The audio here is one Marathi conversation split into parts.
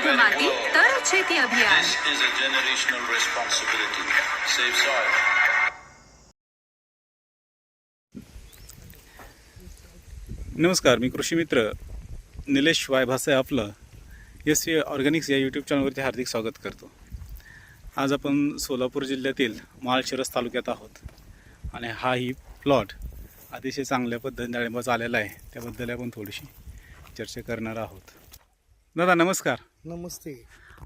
शुद्ध माती तरच शेती अभियान. This is a generational responsibility. Save soil. नमस्कार, मी कृषी मित्र निलेश वायभासे आपलं SV ऑर्गॅनिक्स या यूट्यूब चॅनलवरती हार्दिक स्वागत करतो. आज आपण सोलापूर जिल्ह्यातील माळशिरस तालुक्यात आहोत आणि हा ही प्लॉट अतिशय चांगल्या पद्धतीने डाळिंबाचा आलेला आहे. त्याबद्दल आपण थोडीशी चर्चा करणार आहोत. दादा नमस्कार. नमस्ते.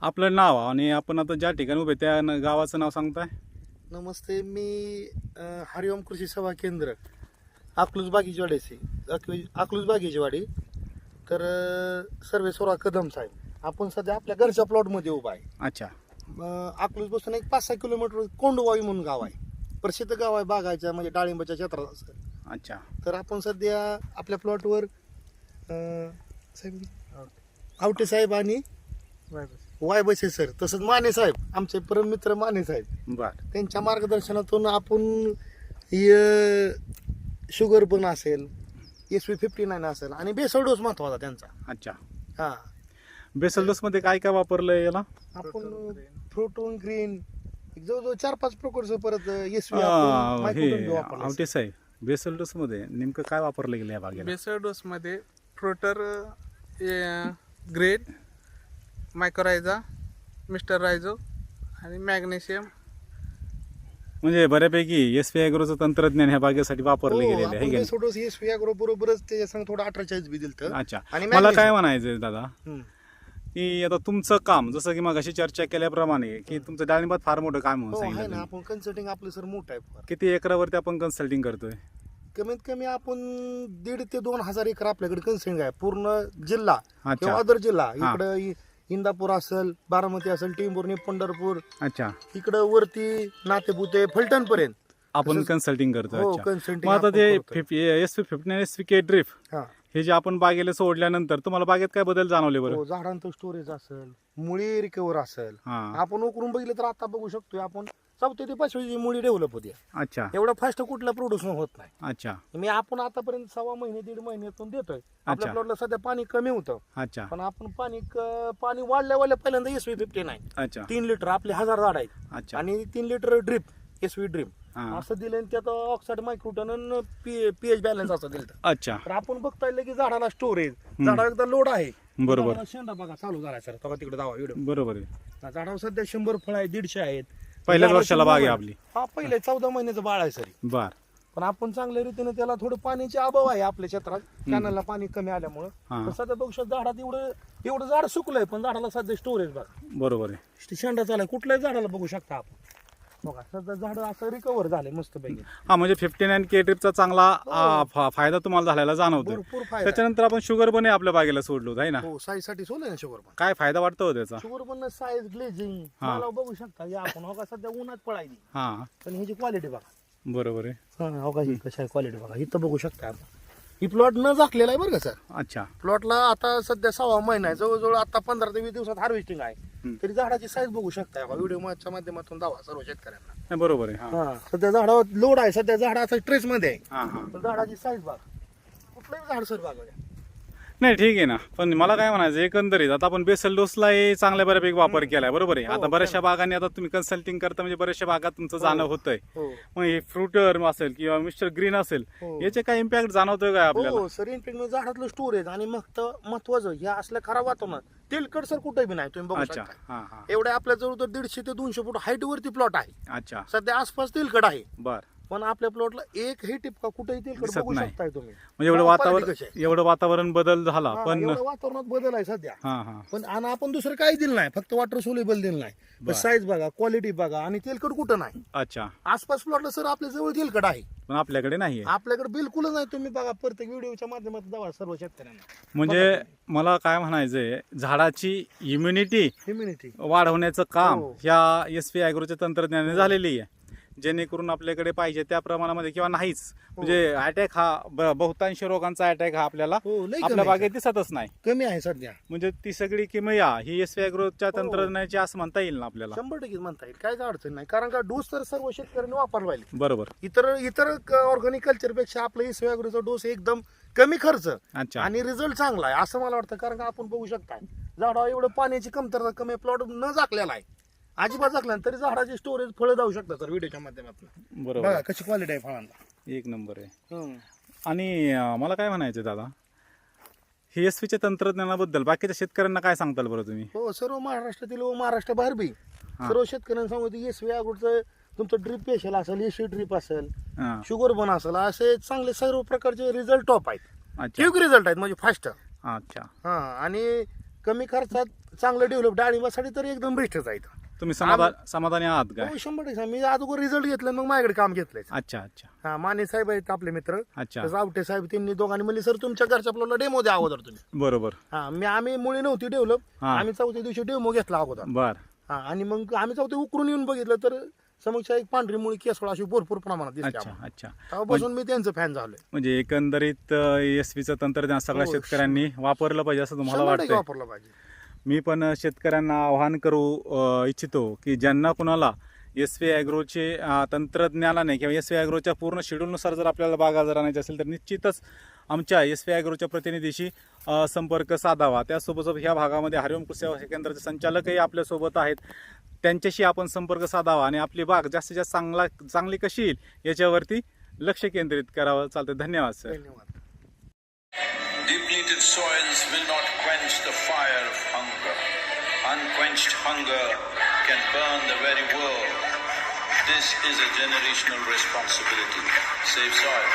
आपलं नाव आणि आपण आता ज्या ठिकाणी उभे त्या गावाचं नाव सांगताय? नमस्ते, मी हरिओम कृषी सेवा केंद्र अकलूज बागेचीवाडीचे अकलूज बागेचीवाडी. तर सर्वेश्वरा कदम साहेब, आपण सध्या आपल्या घरच्या प्लॉटमध्ये उभा आहे. अच्छा. अकलूज पासून एक 5-6 किलोमीटर कोंडवाई म्हणून गाव आहे, प्रसिद्ध गाव आहे बागायच्या म्हणजे डाळिंबाच्या क्षेत्रात असं. अच्छा. तर आपण सध्या आपल्या प्लॉटवर साहेब आवटे साहेब आणि वाय बसे सर, तसंच माने साहेब, आमचे परम मित्र माने साहेब, बर. त्यांच्या मार्गदर्शनातून आपण शुगर पण असेल, SV59 असेल आणि बेसल डोस महत्वाचा त्यांचा. अच्छा. हा, बेसल डोस मध्ये काय काय वापरलंय याला? आपण फ्रुटून ग्रीन जवळजवळ 4-5 प्रकारचं परत SV हे आवटे साहेब, बेसल डोस मध्ये नेमकं काय वापरलं गेलं या बागेला? बेसल डोस मध्ये फ्रोटर ग्रेड, मायक्रोरायझा, मिस्टर रायझो आणि मॅग्नेशियम. म्हणजे बऱ्यापैकी SV ॲग्रोचं तंत्रज्ञान ह्या बागेसाठी वापरले गेलेले आहे की नाही? डोस SV अॅग्रो बरोबरच त्याच्या संग थोडं 48 बी दिलं. अच्छा. आणि मला काय म्हणायचंय दादा, हम्म. की आता तुमचं काम जसं की मगाशी चर्चा केल्याप्रमाणे की तुमचं डाळिंबात फार मोठं काम म्हणून हो, आहे सांगितलं ना. तुम्ही. आपण कन्सल्टिंग आपलं सर मोठं आहे फार. किती एकरावरती आपण कन्सल्टिंग करतोय? कमीत कमी आपण 1,500 ते 2,000 एकर आपल्याकडे कन्सल्टिंग आहे, पूर्ण जिल्हा अच्छा. किंवा अदर जिल्हा. हा. इकडं इंदापूर असेल, बारामती असेल, टिंबुर्णी, पंढरपूर, अच्छा. इकडं वरती नातेपुते, फलटण पर्यंत आपण तसंच- कन्सल्टिंग करतो. हो, अच्छा. consulting मग आता आपण ते करतोय. SV59 SVK ड्रिफ्ट हा. हे जे आपण बागेला सोडल्यानंतर तुम्हाला बागेत काय बदल जाणवले बरं? हो, झाडांचं स्टोरेज असेल, मुळी रिकवर असेल. हा. आपण उकरून बघितलं तर आता बघू शकतोय आपण 4थी ते 5वी मुळी डेव्हलप होती. अच्छा. एवढं फास्ट कुठला प्रोड्युस होत नाही. अच्छा. मी आपण आतापर्यंत 1.5 महिने 1.5 महिन्यातून देतोय. आपल्या अच्छा. प्लॉटला सध्या पाणी कमी होतं, अच्छा. पण आपण पाणी वाढल्या पहिल्यांदा SV59 अच्छा. 3 लिटर आपले 1000 झाड आहेत अच्छा. आणि 3 लिटर ड्रिप SV ड्रिप हा. असं दिलं आणि त्यात ऑक्साईड मायक्रोटन आणि pH बॅलन्स असं दिलं. अच्छा. तर आपण बघता येईल की झाडाला स्टोरेज, झाडाला एकदा लोड आहे. बरोबर. झाडाला शेंडा बघा चालू झाला सर, बघा तिकडे दावा व्हिडिओ. बरोबर आहे. झाडावर सध्या 100 फळ आहे, 150 आहेत. पहिल्याच झाडाला वर्षाला 100 बाग आहे फळं. आपली. हा, पहिले 14 महिन्याचं बाळ आहे सर. बर. पण आपण चांगल्या रीतीने त्याला थोडं पाण्याचे अभाव आहे आपल्या क्षेत्रात, कॅनलला पाणी कमी आल्यामुळं. हा. तर सध्या बघू शकता झाडात एवढं झाड सुकलंय, पण झाडाला सध्या स्टोरेज बघा, बरोबर आहे. शेंडा चालाय. कुठल्याही झाडाला बघू शकता आपण, बघा सध्या झाड असं रिकवर झाले मस्त पैकी. हा, म्हणजे 59 के ड्रिपचा चांगला फायदा तुम्हाला झालेला जाणवतो. भरपूर फायदा. त्याच्यानंतर आपण शुगर बन आपल्या बागेला सोडलो आहे ना? हो, साईजसाठी सोडलंय ना शुगर पण. काय फायदा वाटतो हो त्याचा? शुगर पण साईज, ग्लेजिंग हा. मला बघू शकता. या आपण हो का सध्या उन्हात पळायली, हा, पण ह्याची क्वालिटी बघा. बरोबर आहे. हा, हो का, ही कशी आहे क्वालिटी बघा. इथं बघू शकता आपण. ही प्लॉट न झाकलेला आहे बरं का सर. अच्छा. प्लॉटला आता सध्या 6वा महिना आहे, जवळजवळ आता 15 ते 20 दिवसात हार्वेस्टिंग आहे. तरी झाडाची साईज बघू शकता व्हिडिओ माध्यमातून दावा सर्व शेतकऱ्यांना. नाही, बरोबर आहे. हा. हा, सध्या झाडावर लोड आहे, सध्या झाडाचा ट्रेस मध्ये आहे, हा, हा. पण झाडाची साईज बघा. कुठलंही झाड सर बघा. नाही, ठीक आहे ना. पण मला काय म्हणायचं, एकंदरीत आता आपण बेसल डोसला चांगल्या बऱ्यापैकी वापर केलाय, बरोबर आहे. हो, आता बऱ्याचशा बागांनी आता तुम्ही कन्सल्टिंग करता म्हणजे बऱ्याचशा भागात तुमचं जाणं होतंय. हो. मग हे फ्रुटर असेल किंवा मिस्टर ग्रीन असेल, हो. याचे काय इम्पॅक्ट जाणवतोय काय आपल्याला? हो सर, इम्पॅक्ट झाडातलं स्टोरेज आणि महत्वाचं हे असल्या खराब वातावरणात तेलकट सर कुठे बी नाही, तुम्ही बघू अच्छा. शकता. हा, हा. एवढ्या आपल्या जवळ 150 ते 200 फूट हाईट वरती प्लॉट आहे. अच्छा. सध्या आसपास तेलकट आहे, बर. पण आपल्या प्लॉटला एकही टिपका कुठेही तेलकट दिसत बघू नाही. शकताय तुम्ही. म्हणजे एवढं quality वातावरण कशी आहे. एवढं वातावरण बदल झाला हा, पण. एवढं वातावरणात बदल आहे सध्या. हा, हा. पण आणि आपण दुसरं काही दिलं नाही, फक्त वॉटर सोल्युबल दिलं नाही. बर. साईज बघा, क्वालिटी बघा आणि तेलकट कुठं नाही. अच्छा. आसपास प्लॉटला सर आपल्या जवळ तेलकट आहे, पण आपल्याकडे नाहीये. आपल्याकडे बिलकुलच नाही. तुम्ही बघा प्रत्येक व्हिडिओच्या माध्यमातून दावा सर्व शेतकऱ्यांना. म्हणजे मला काय म्हणायचंय, झाडाची इम्युनिटी इम्युनिटी वाढवण्याचं काम हो. ह्या SV ॲग्रोच्या तंत्रज्ञानाने झालेली आहे, जेणेकरून आपल्याकडे पाहिजे त्या प्रमाणामध्ये किंवा नाहीच म्हणजे अटॅक हा बहुतांश रोगांचा अटॅक हा आपल्याला हो, लई आपल्या कमी बागेत दिसतच नाही. कमी आहे सध्या. म्हणजे ती सगळी किमया ही SV ॲग्रोच्या हो. तंत्रज्ञानाची असं म्हणता येईल ना आपल्याला? 100% म्हणता येईल, काहीच अडचण नाही. कारण का डोस तर सर्व शेतकऱ्यांनी वापरला पाहिजे. बरोबर. इतर ऑर्गॅनिक कल्चर पेक्षा आपलं SV ॲग्रोचा डोस एकदम कमी खर्च अच्छा. आणि रिझल्ट चांगला आहे असं मला वाटतं. कारण का आपण बघू शकता झाडावर एवढं पाण्याची कमतरता कमी प्लॉट न झाकलेला आहे, अजिबात झाकला नाही, तरी झाडाची स्टोरेज फळं जाऊ शकतात सर व्हिडिओच्या माध्यमातून. बरोबर बघा कशी क्वालिटी आहे फळांना. एक नंबर आहे. आणि मला काय म्हणायचं दादा, हे एसवीच्या तंत्रज्ञानाबद्दल बाकीच्या शेतकऱ्यांना काय सांगताल बरं तुम्ही? हो, सर्व महाराष्ट्रातील व महाराष्ट्राबाहेर बी सर्व शेतकऱ्यांना सांगतो एसवी अगोदरचं तुमचं ड्रीप पेशल असेल, एसी ड्रीप असेल, हां. शुगर बन असेल, असे चांगले सर्व प्रकारचे रिझल्ट टॉप आहेत, अच्छा क्विक रिझल्ट आहेत म्हणजे फास्ट. अच्छा. हा, आणि कमी खर्चात चांगलं डेव्हलप डाळिंबासाठी तर एकदम बेस्टच आहेत. तुम्ही समाधानी आहात काय? हो, 100%. मी अगोदर रिझल्ट घेतला मग माझ्याकडे काम घेतलंय. अच्छा अच्छा. हा, माने साहेब आहेत आपले मित्र, अच्छा. तसं आवटे साहेब, त्यांनी दोघांनी म्हणले सर तुमच्या घरच्या प्लॉटला डेमो द्या अगोदर तुम्ही. बरोबर. हा, आम्ही मुळी नव्हती डेव्हलप, हा. आम्ही चौथ्या दिवशी डेमो घेतला अगोदर. बर. हा, आणि मग आम्ही चौथ्या उकरून येऊन बघितलं तर समक्ष एक पांढरी मुळी केसवळ अशी भरपूर प्रमाणात दिसते अच्छा आम्हाला. अच्छा. तेव्हापासून मी त्यांचं फॅन झालोय. म्हणजे एकंदरीत एसवीचं तंत्रज्ञान सगळ्या हो, शेतकऱ्यांनी वापरलं पाहिजे असं तुम्हाला 100% वाटतं? वापरलं पाहिजे. मी पण शेतकऱ्यांना आवाहन करू इच्छितो की ज्यांना कुणाला एसवी ॲग्रोचे तंत्रज्ञानाने किंवा एसवी ॲग्रोच्या पूर्ण शेड्यूलनुसार जर आपल्याला बागा जर आणायची असेल तर निश्चितच आमच्या एसवी ॲग्रोच्या प्रतिनिधीशी संपर्क साधावा. त्यासोबतच ह्या भागामध्ये हरिओम कृषी सेवा केंद्राचे संचालकही आपल्यासोबत आहेत, त्यांच्याशी आपण संपर्क साधावा आणि आपली बाग जास्तीत जास्त चांगली कशी येईल याच्यावरती लक्ष केंद्रित करावं. चालतं. धन्यवाद सर. धन्यवाद. Depleted soils will not quench the fire of hunger. Unquenched hunger can burn the very world. This is a generational responsibility. Save soil.